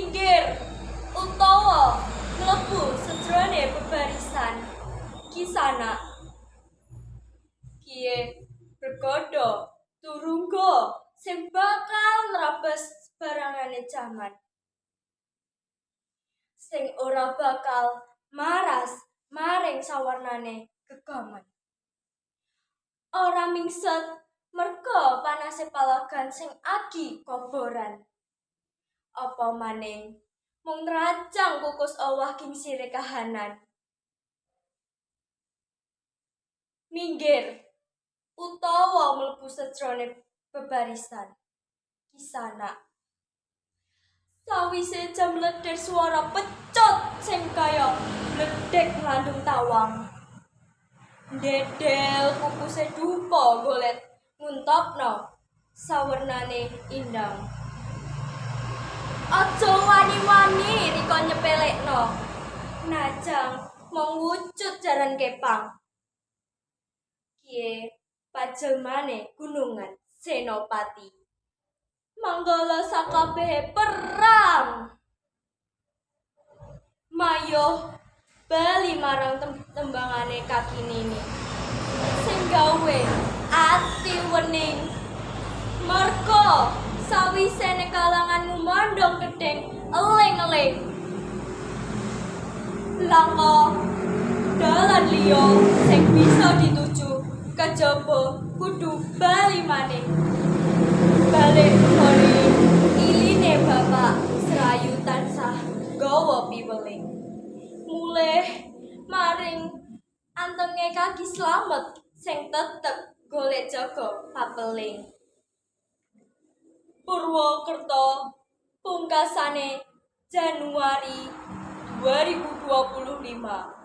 minggir utawa mlebu sajroné bebarisan Kisana. Kiye bergodo turungga sing bakal nrabas barangane jaman, sing ora bakal maras maring sawarnane gegaman. Ora mingset merga panase palagan sing agi koboran. Apa maning mung nrajang kukus owah kingsire kahanan. Minggir utawa mlebu sajroné bebarisan Kisana. Sawise jam ledher swara pecut sing kaya bledhek ngandung tawang. Ndedel kukuse dupa golet nguntopno sawernane indang. Aja wani-wani rika nyepelekno, najang mung wujud jaran kepang. Kiye pajelmane gunungan Senopati. Manggala sakabehe perang. Mayo bali marang tembangane kaki nini. Sing gawe ati wening. Merga sawise ning kalanganmu mondong gedeng eling-eling. Langka dalan liya sing bisa dituju kejaba kudu bali maning. Balik kori iline bapak serayu tansah gawa piweling. Mulih maring antenge kaki slamet sing tetep golek jaga papeling. Purwokerto pungkasane Januari 2025.